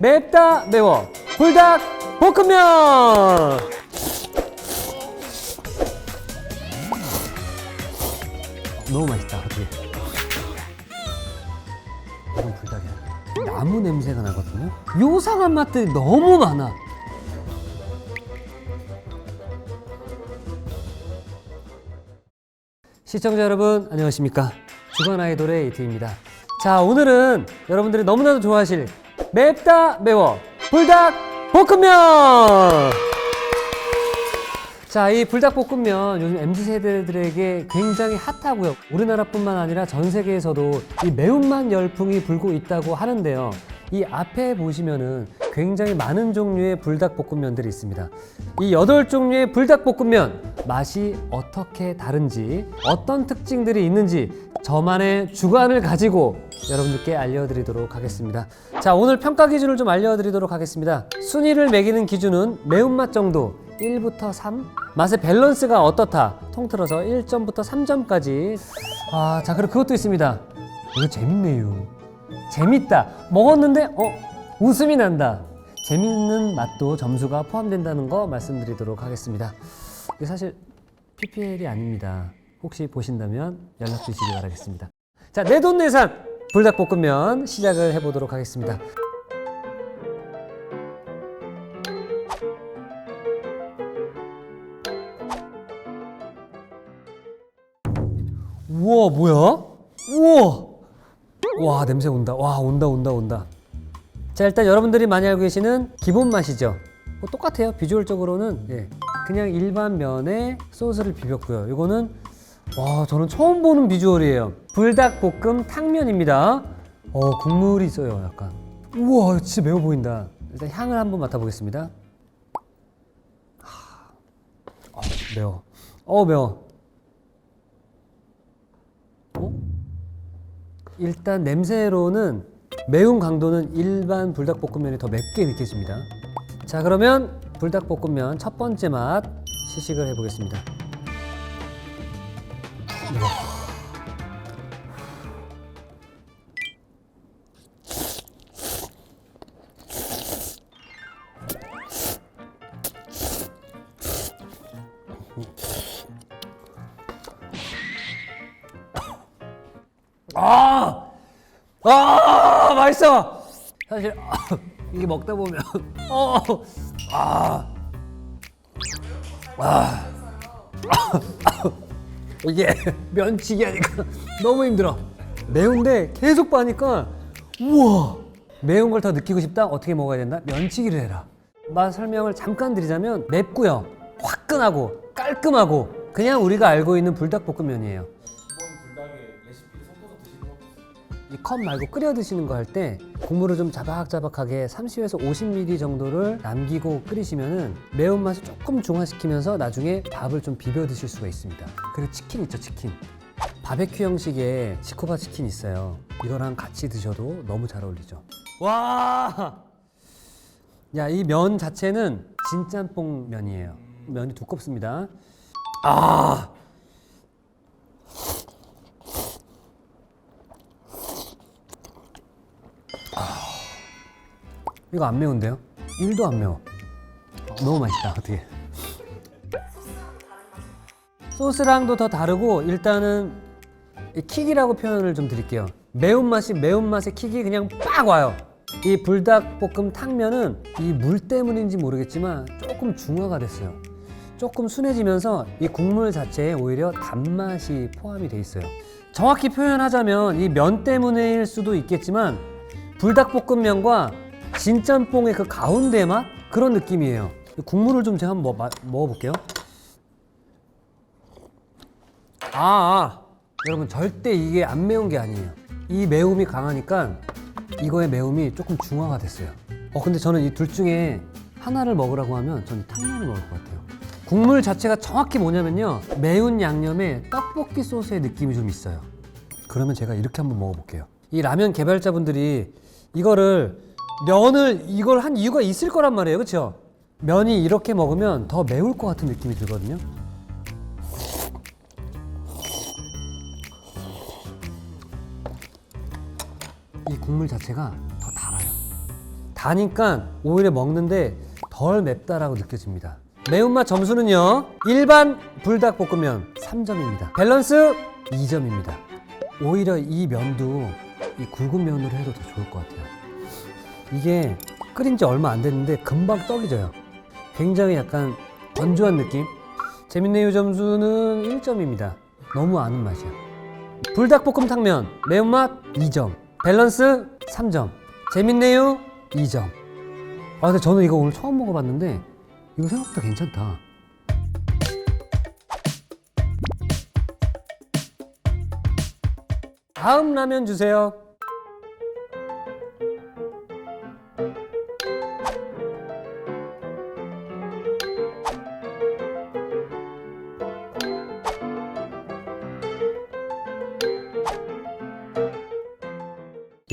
맵다 매워 불닭 볶음면. 너무 맛있다. 어떻게 이건 불닭이야. 나무 냄새가 나거든요. 요상한 맛들이 너무 많아. 시청자 여러분 안녕하십니까. 주간 아이돌의 이트입니다. 자, 오늘은 여러분들이 너무나도 좋아하실 맵다 매워 불닭 볶음면. 자, 이 불닭볶음면 요즘 MZ세대들에게 굉장히 핫하고요. 우리나라뿐만 아니라 전 세계에서도 이 매운맛 열풍이 불고 있다고 하는데요. 이 앞에 보시면은 굉장히 많은 종류의 불닭볶음면들이 있습니다. 이 8종류의 불닭볶음면 맛이 어떻게 다른지, 어떤 특징들이 있는지 저만의 주관을 가지고 여러분들께 알려드리도록 하겠습니다. 자, 오늘 평가 기준을 좀 알려드리도록 하겠습니다. 순위를 매기는 기준은 매운맛 정도 1부터 3, 맛의 밸런스가 어떻다, 통틀어서 1점부터 3점까지. 자, 그리고 그것도 있습니다. 이거 재밌네요. 재밌다. 먹었는데 웃음이 난다. 재밌는 맛도 점수가 포함된다는 거 말씀드리도록 하겠습니다. 이게 사실 PPL이 아닙니다. 혹시 보신다면 연락 주시기 바라겠습니다. 자, 내돈내산 불닭볶음면 시작을 해보도록 하겠습니다. 우와, 뭐야? 우와! 와, 냄새 온다. 와, 온다. 자, 일단 여러분들이 많이 알고 계시는 기본 맛이죠. 똑같아요. 비주얼적으로는 그냥 일반 면에 소스를 비볐고요. 이거는 저는 처음 보는 비주얼이에요. 불닭볶음 탕면입니다. 국물이 있어요. 약간. 우와, 진짜 매워 보인다. 일단 향을 한번 맡아보겠습니다. 매워. 매워. 일단 냄새로는 매운 강도는 일반 불닭볶음면이 더 맵게 느껴집니다. 자, 그러면 불닭볶음면 첫 번째 맛 시식을 해보겠습니다. 맛있어. 사실 이게 먹다 보면 이게 면치기 하니까 너무 힘들어. 매운데 계속 빠니까 우와, 매운 걸 더 느끼고 싶다? 어떻게 먹어야 된다? 면치기를 해라. 맛 설명을 잠깐 드리자면 맵고요, 화끈하고 깔끔하고 그냥 우리가 알고 있는 불닭볶음면이에요. 이 컵 말고 끓여 드시는 거 할 때 국물을 좀 자박자박하게 30에서 50ml 정도를 남기고 끓이시면은 매운맛을 조금 중화시키면서 나중에 밥을 좀 비벼 드실 수가 있습니다. 그리고 치킨 있죠, 치킨. 바베큐 형식의 지코바 치킨 있어요. 이거랑 같이 드셔도 너무 잘 어울리죠. 와! 야, 이 면 자체는 진짬뽕 면이에요. 면이 두껍습니다. 이거 안 매운데요? 1도 안 매워. 너무 맛있다. 어떻게? 소스랑도 더 다르고, 일단은 이 킥이라고 표현을 좀 드릴게요. 매운맛의 킥이 그냥 빡 와요. 이 불닭볶음 탕면은 이 물 때문인지 모르겠지만 조금 중화가 됐어요. 조금 순해지면서 이 국물 자체에 오히려 단맛이 포함이 돼 있어요. 정확히 표현하자면 이 면 때문일 수도 있겠지만 불닭볶음면과 진짬뽕의 그 가운데 맛? 그런 느낌이에요. 국물을 좀 제가 한번 먹어볼게요. 여러분, 절대 이게 안 매운 게 아니에요. 이 매움이 강하니까 이거의 매움이 조금 중화가 됐어요. 근데 저는 이 둘 중에 하나를 먹으라고 하면 저는 탕면을 먹을 것 같아요. 국물 자체가 정확히 뭐냐면요, 매운 양념에 떡볶이 소스의 느낌이 좀 있어요. 그러면 제가 이렇게 한번 먹어볼게요. 이 라면 개발자분들이 이걸 한 이유가 있을 거란 말이에요. 그렇죠? 면이 이렇게 먹으면 더 매울 것 같은 느낌이 들거든요. 이 국물 자체가 더 달아요. 다니까 오히려 먹는데 덜 맵다라고 느껴집니다. 매운맛 점수는요, 일반 불닭볶음면 3점입니다. 밸런스 2점입니다. 오히려 이 면도 이 굵은 면으로 해도 더 좋을 것 같아요. 이게 끓인 지 얼마 안 됐는데 금방 떡이 져요. 굉장히 약간 건조한 느낌. 재밌네요 점수는 1점입니다. 너무 아는 맛이야. 불닭볶음 탕면 매운맛 2점, 밸런스 3점, 재밌네요 2점. 아 근데 저는 이거 오늘 처음 먹어봤는데 이거 생각보다 괜찮다. 다음 라면 주세요.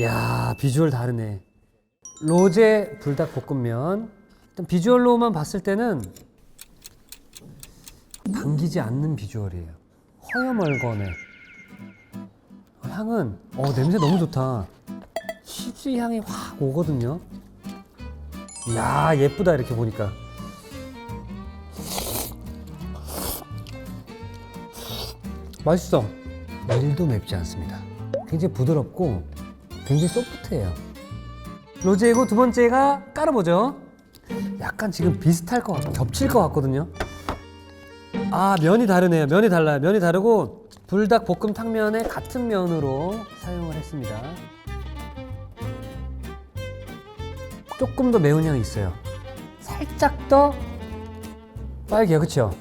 야, 비주얼 다르네. 로제 불닭볶음면. 일단 비주얼로만 봤을 때는 당기지 않는 비주얼이에요. 허여멀건해. 향은 냄새 너무 좋다. 치즈 향이 확 오거든요. 이야, 예쁘다 이렇게 보니까. 맛있어. 1도 맵지 않습니다. 굉장히 부드럽고 굉장히 소프트해요. 로제이고 두 번째가 까르보죠. 약간 지금 비슷할 것 같고 겹칠 것 같거든요. 아, 면이 다르네요. 면이 달라요. 면이 다르고 불닭 볶음 탕면에 같은 면으로 사용을 했습니다. 조금 더 매운 향이 있어요. 살짝 더 빨개요, 그쵸?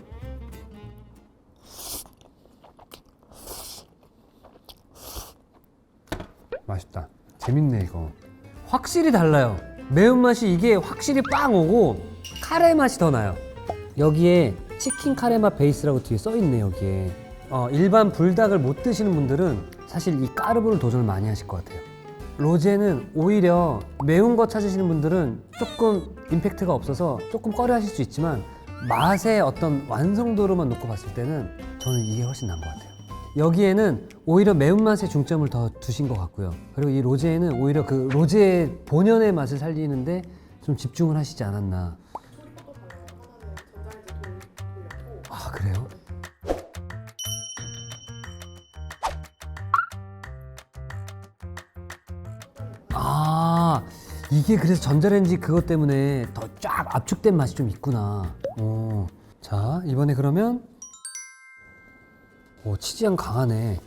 맛있다. 재밌네 이거. 확실히 달라요. 매운맛이 이게 확실히 빵 오고 카레 맛이 더 나요. 여기에 치킨 카레 맛 베이스라고 뒤에 써있네. 여기에 일반 불닭을 못 드시는 분들은 사실 이 까르보를 도전을 많이 하실 것 같아요. 로제는 오히려 매운 거 찾으시는 분들은 조금 임팩트가 없어서 조금 꺼려 하실 수 있지만 맛의 어떤 완성도로만 놓고 봤을 때는 저는 이게 훨씬 나은 것 같아요. 여기에는 오히려 매운맛에 중점을 더 두신 것 같고요. 그리고 이 로제에는 오히려 그 로제의 본연의 맛을 살리는데 좀 집중을 하시지 않았나. 아, 그래요? 아, 이게 그래서 전자레인지 그것 때문에 더 쫙 압축된 맛이 좀 있구나. 자, 이번에 그러면 치즈향 강하네.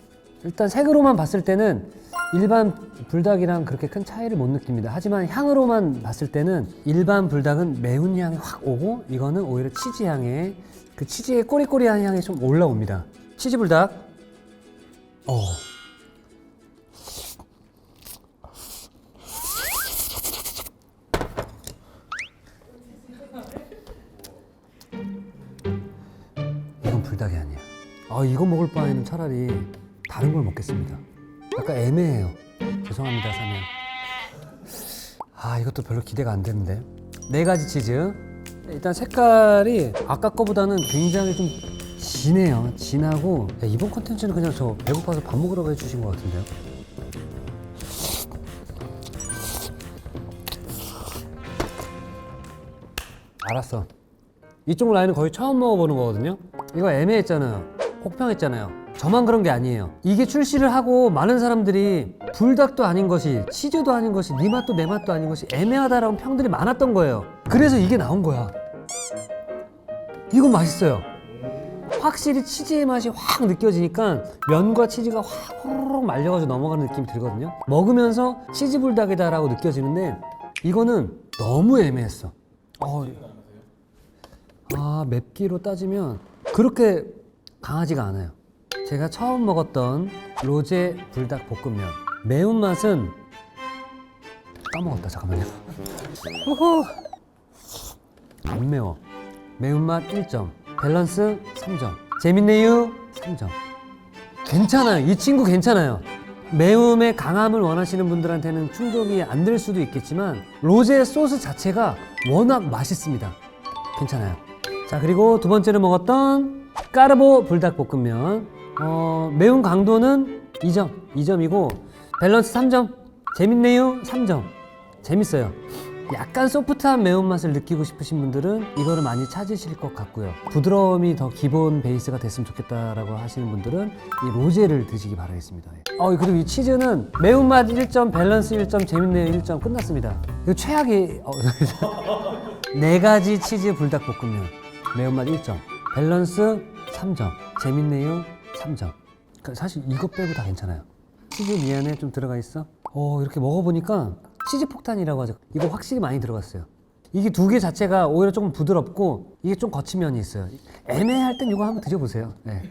일단 색으로만 봤을 때는 일반 불닭이랑 그렇게 큰 차이를 못 느낍니다. 하지만 향으로만 봤을 때는 일반 불닭은 매운 향이 확 오고 이거는 오히려 치즈향에 그 치즈의 꼬리꼬리한 향이 좀 올라옵니다. 치즈 불닭. 이건 불닭이 아니야. 이거 먹을 바에는 차라리 다른 걸 먹겠습니다. 약간 애매해요. 죄송합니다, 사면. 이것도 별로 기대가 안 되는데. 4가지 치즈. 일단 색깔이 아까 거보다는 굉장히 좀 진해요. 진하고. 이번 콘텐츠는 그냥 저 배고파서 밥 먹으라고 해주신 것 같은데요. 알았어. 이쪽 라인은 거의 처음 먹어보는 거거든요. 이거 애매했잖아요. 혹평했잖아요. 저만 그런 게 아니에요. 이게 출시를 하고 많은 사람들이 불닭도 아닌 것이, 치즈도 아닌 것이, 네 맛도 내 맛도 아닌 것이 애매하다라는 평들이 많았던 거예요. 그래서 이게 나온 거야. 이건 맛있어요. 확실히 치즈의 맛이 확 느껴지니까 면과 치즈가 확 호로록 말려가지고 넘어가는 느낌이 들거든요. 먹으면서 치즈 불닭이다라고 느껴지는데 이거는 너무 애매했어. 맵기로 따지면 그렇게 강하지가 않아요. 제가 처음 먹었던 로제 불닭 볶음면 매운맛은 까먹었다. 잠깐만요. 안 매워. 매운맛 1점, 밸런스 3점, 재밌네요 3점. 괜찮아요. 이 친구 괜찮아요. 매움의 강함을 원하시는 분들한테는 충족이 안 될 수도 있겠지만 로제 소스 자체가 워낙 맛있습니다. 괜찮아요. 자, 그리고 두 번째로 먹었던 까르보 불닭볶음면 매운 강도는 2점이고 밸런스 3점, 재밌네요 3점. 재밌어요. 약간 소프트한 매운맛을 느끼고 싶으신 분들은 이거를 많이 찾으실 것 같고요. 부드러움이 더 기본 베이스가 됐으면 좋겠다라고 하시는 분들은 이 로제를 드시기 바라겠습니다. 그리고 이 치즈는 매운맛 1점, 밸런스 1점, 재밌네요 1점 끝났습니다. 이거 최악의 4가지 치즈 불닭볶음면 매운맛 1점, 밸런스 3점, 재밌네요 3점. 사실 이거 빼고 다 괜찮아요. 치즈 미안해 좀 들어가 있어? 이렇게 먹어보니까 치즈 폭탄이라고 하죠. 이거 확실히 많이 들어갔어요. 이게 두 개 자체가 오히려 조금 부드럽고 이게 좀 거친 면이 있어요. 애매할 땐 이거 한번 드셔보세요. 네.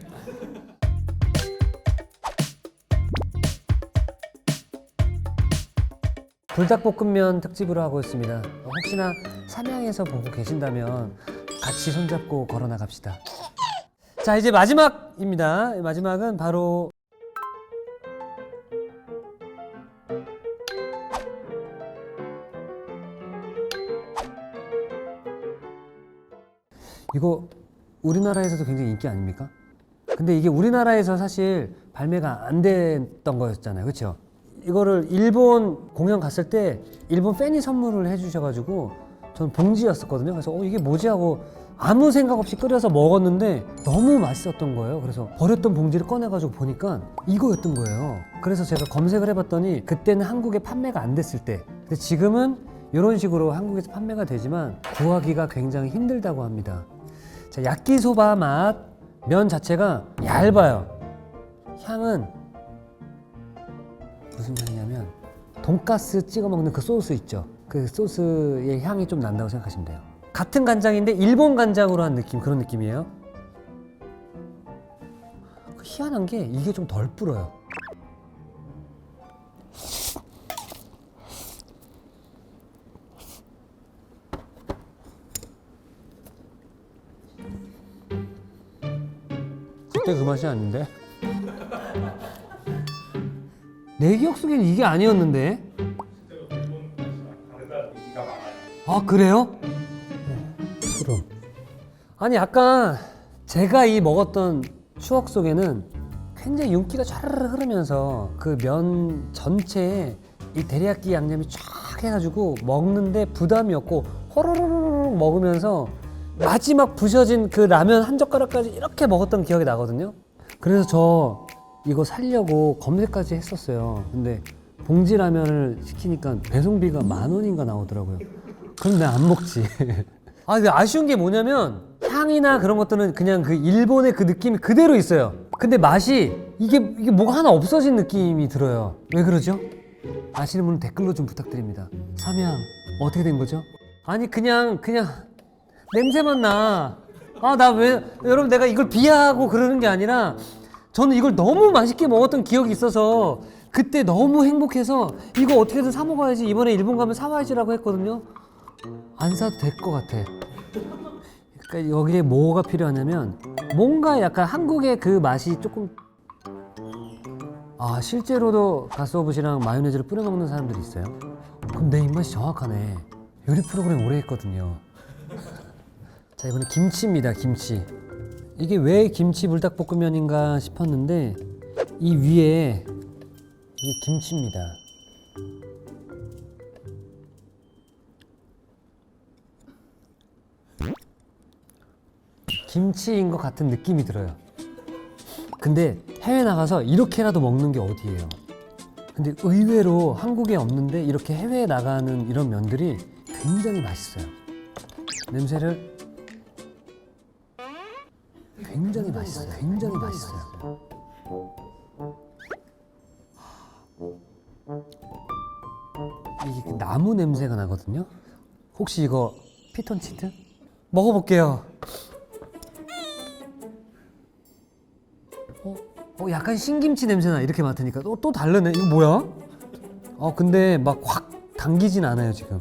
불닭볶음면 특집으로 하고 있습니다. 혹시나 삼양에서 보고 계신다면 같이 손잡고 걸어 나갑시다. 자, 이제 마지막입니다. 마지막은 바로 이거 우리나라에서도 굉장히 인기 아닙니까? 근데 이게 우리나라에서 사실 발매가 안 됐던 거였잖아요. 그렇죠? 이거를 일본 공연 갔을 때 일본 팬이 선물을 해주셔가지고 저는 봉지였었거든요. 그래서 이게 뭐지 하고 아무 생각 없이 끓여서 먹었는데 너무 맛있었던 거예요. 그래서 버렸던 봉지를 꺼내가지고 보니까 이거였던 거예요. 그래서 제가 검색을 해봤더니 그때는 한국에 판매가 안 됐을 때, 근데 지금은 이런 식으로 한국에서 판매가 되지만 구하기가 굉장히 힘들다고 합니다. 자, 야끼소바 맛, 면 자체가 얇아요. 향은 무슨 향이냐면 돈가스 찍어 먹는 그 소스 있죠. 그 소스의 향이 좀 난다고 생각하시면 돼요. 같은 간장인데 일본 간장으로 한 느낌, 그런 느낌이에요. 희한한 게 이게 좀 덜 불어요. 그때 그 맛이 아닌데? 내 기억 속엔 이게 아니었는데? 아, 그래요? 소름. 아니, 약간 제가 이 먹었던 추억 속에는 굉장히 윤기가 촤르르 흐르면서 그 면 전체에 이 데리야끼 양념이 쫙 해가지고 먹는데 부담이 없고 호로로로 먹으면서 마지막 부셔진 그 라면 한 젓가락까지 이렇게 먹었던 기억이 나거든요. 그래서 저 이거 살려고 검색까지 했었어요. 근데 봉지 라면을 시키니까 배송비가 10,000원인가 나오더라고요. 그럼 내가 안 먹지. 근데 아쉬운 게 뭐냐면 향이나 그런 것들은 그냥 그 일본의 그 느낌이 그대로 있어요. 근데 맛이 이게 뭐가 하나 없어진 느낌이 들어요. 왜 그러죠? 아시는 분은 댓글로 좀 부탁드립니다. 삼양 어떻게 된 거죠? 아니 그냥 냄새만 나. 나 왜 여러분, 내가 이걸 비하하고 그러는 게 아니라 저는 이걸 너무 맛있게 먹었던 기억이 있어서 그때 너무 행복해서 이거 어떻게든 사 먹어야지, 이번에 일본 가면 사와야지라고 했거든요. 안 사도 될 것 같아. 그러니까 여기에 뭐가 필요하냐면 뭔가 약간 한국의 그 맛이 조금, 실제로도 가스오브시랑 마요네즈를 뿌려 먹는 사람들이 있어요. 그럼 내 입맛이 정확하네. 요리 프로그램 오래 했거든요. 자, 이번엔 김치입니다. 김치. 이게 왜 김치 불닭볶음면인가 싶었는데 이 위에 이게 김치입니다. 김치인 것 같은 느낌이 들어요. 근데 해외 나가서 이렇게라도 먹는 게 어디예요. 근데 의외로 한국에 없는데 이렇게 해외에 나가는 이런 면들이 굉장히 맛있어요. 냄새를 굉장히 맛있어요. 굉장히 맛있어요. 이게 나무 냄새가 나거든요. 혹시 이거 피톤치드? 먹어볼게요. 약간 신김치 냄새나. 이렇게 맡으니까 또 다르네. 이거 뭐야? 근데 막 확 당기진 않아요 지금.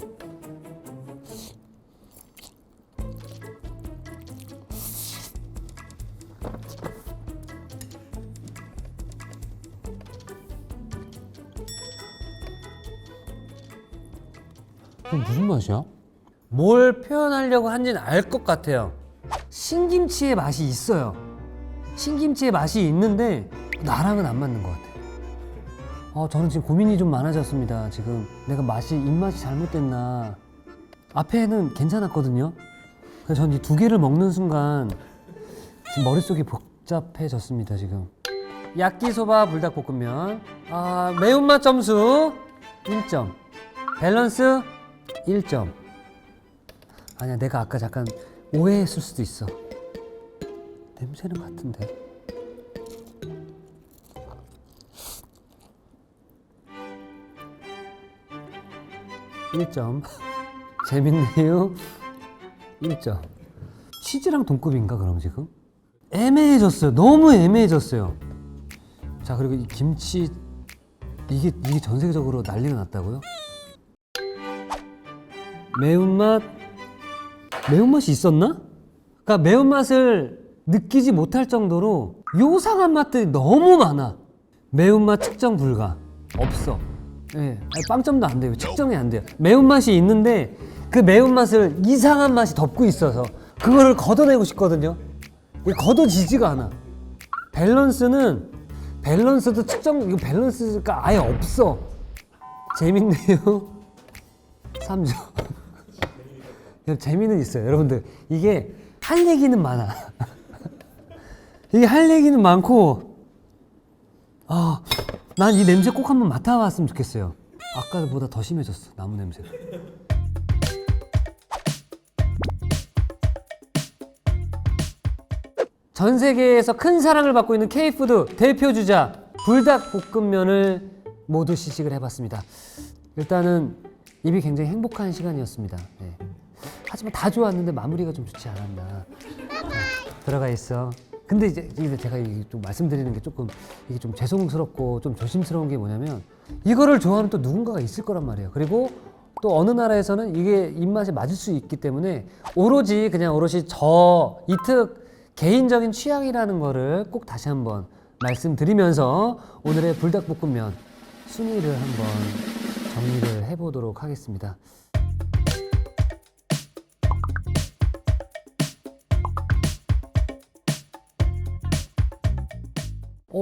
무슨 맛이야? 뭘 표현하려고 한지는 알 것 같아요. 신김치의 맛이 있어요. 신김치의 맛이 있는데 나랑은 안 맞는 것 같아요. 저는 지금 고민이 좀 많아졌습니다. 지금 내가 입맛이 잘못됐나. 앞에는 괜찮았거든요. 그래서 전 이 두 개를 먹는 순간 지금 머릿속이 복잡해졌습니다. 지금 야끼소바 불닭볶음면, 매운맛 점수 1점, 밸런스 1점. 아니야, 내가 아까 잠깐 오해했을 수도 있어. 냄새는 같은데. (1점) 재밌네요. 1점. 치즈랑 동급인가 그럼 지금? 애매해졌어요. 너무 애매해졌어요. 자, 그리고 이 김치 이게 전 세계적으로 난리가 났다고요? 매운맛이 있었나? 그러니까 매운맛을 느끼지 못할 정도로 요상한 맛들이 너무 많아. 매운맛 측정 불가. 없어. 예, 빵점도 안 돼요. 측정이 안 돼요. 매운맛이 있는데 그 매운맛을 이상한 맛이 덮고 있어서 그거를 걷어내고 싶거든요. 이게 걷어지지가 않아. 밸런스도 측정, 이거 밸런스가 아예 없어. 재밌네요. 3점. 재미는 있어요. 여러분들, 이게 할 얘기는 많아. 이게 할 얘기는 많고, 난 이 냄새 꼭 한번 맡아봤으면 좋겠어요. 아까보다 더 심해졌어, 나무 냄새가. 전 세계에서 큰 사랑을 받고 있는 K푸드 대표 주자 불닭볶음면을 모두 시식을 해봤습니다. 일단은 입이 굉장히 행복한 시간이었습니다. 네. 하지만 다 좋았는데 마무리가 좀 좋지 않았나. 들어가 있어. 근데 이제 제가 좀 말씀드리는 게 조금 이게 좀 죄송스럽고 좀 조심스러운 게 뭐냐면, 이거를 좋아하는 또 누군가가 있을 거란 말이에요. 그리고 또 어느 나라에서는 이게 입맛에 맞을 수 있기 때문에 오롯이 저 이특 개인적인 취향이라는 거를 꼭 다시 한번 말씀드리면서 오늘의 불닭볶음면 순위를 한번 정리를 해보도록 하겠습니다.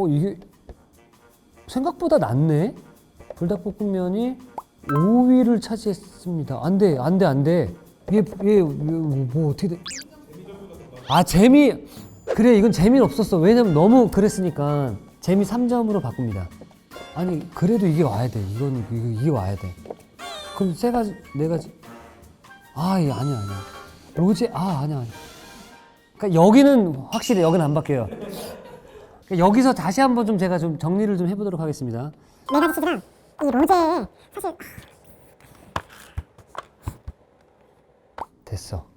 이게 생각보다 낫네? 불닭볶음면이 5위를 차지했습니다. 안 돼. 이게 뭐 어떻게 돼? 그래, 이건 재미는 없었어. 왜냐면 너무 그랬으니까 재미 3점으로 바꿉니다. 아니, 그래도 이게 와야 돼. 이게 와야 돼. 그럼 세 가지, 네 가지. 아니야. 로제, 아니야. 그러니까 여기는 확실히 여기는 안 바뀌어요. 그러니까 여기서 다시 한번 좀 제가 좀 정리를 좀 해보도록 하겠습니다. 네 가지 치즈랑 이 로제 사실 됐어.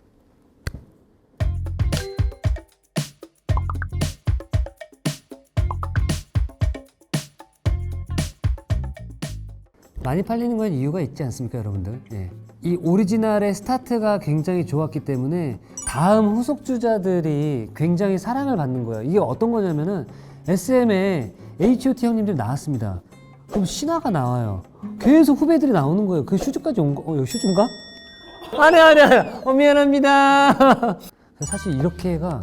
많이 팔리는 건 이유가 있지 않습니까, 여러분들? 예. 이 오리지널의 스타트가 굉장히 좋았기 때문에 다음 후속주자들이 굉장히 사랑을 받는 거예요. 이게 어떤 거냐면은 SM에 H.O.T 형님들이 나왔습니다. 그럼 신화가 나와요. 계속 후배들이 나오는 거예요. 그 슈즈까지 온 거. 여기 슈즈인가? 아니야. 미안합니다. 사실 이렇게가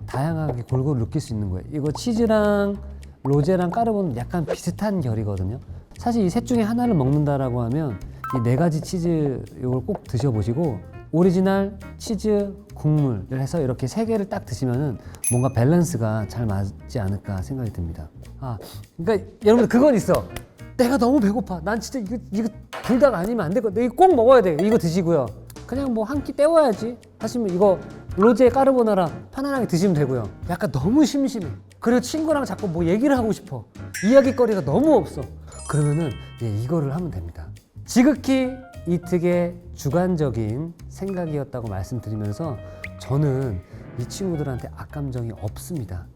다양하게 골고루 느낄 수 있는 거예요. 이거 치즈랑 로제랑 까르보는 약간 비슷한 결이거든요. 사실 이 셋 중에 하나를 먹는다라고 하면 이 네 가지 치즈 이걸 꼭 드셔보시고, 오리지널 치즈 국물을 해서 이렇게 세 개를 딱 드시면은 뭔가 밸런스가 잘 맞지 않을까 생각이 듭니다. 그러니까 여러분들 그건 있어. 내가 너무 배고파. 난 진짜 이거 불닭 아니면 안 되거든. 이거 꼭 먹어야 돼. 이거 드시고요. 그냥 뭐 한 끼 때워야지 하시면 이거 로제 까르보나라 편안하게 드시면 되고요. 약간 너무 심심해. 그리고 친구랑 자꾸 뭐 얘기를 하고 싶어. 이야기거리가 너무 없어. 그러면은 이거를 하면 됩니다. 지극히 이특의 주관적인 생각이었다고 말씀드리면서 저는 이 친구들한테 악감정이 없습니다.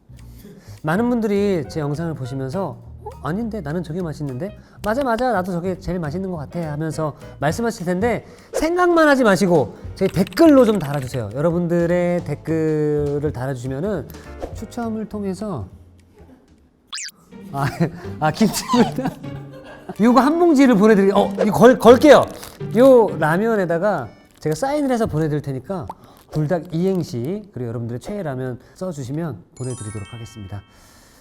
많은 분들이 제 영상을 보시면서 아닌데 나는 저게 맛있는데? 맞아 나도 저게 제일 맛있는 것 같아 하면서 말씀하실 텐데, 생각만 하지 마시고 제 댓글로 좀 달아주세요. 여러분들의 댓글을 달아주시면은 추첨을 통해서 김치불닭 요거 한 봉지를 보내드릴게요. 이거 걸게요. 요 라면에다가 제가 사인을 해서 보내드릴 테니까 불닭 이행시 그리고 여러분들의 최애 라면 써주시면 보내드리도록 하겠습니다.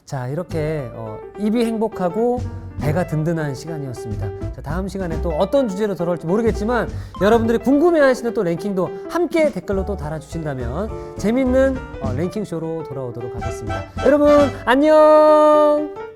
자, 이렇게 입이 행복하고 배가 든든한 시간이었습니다. 자, 다음 시간에 또 어떤 주제로 돌아올지 모르겠지만 여러분들이 궁금해하시는 또 랭킹도 함께 댓글로 또 달아주신다면 재밌는 랭킹쇼로 돌아오도록 하겠습니다. 여러분 안녕.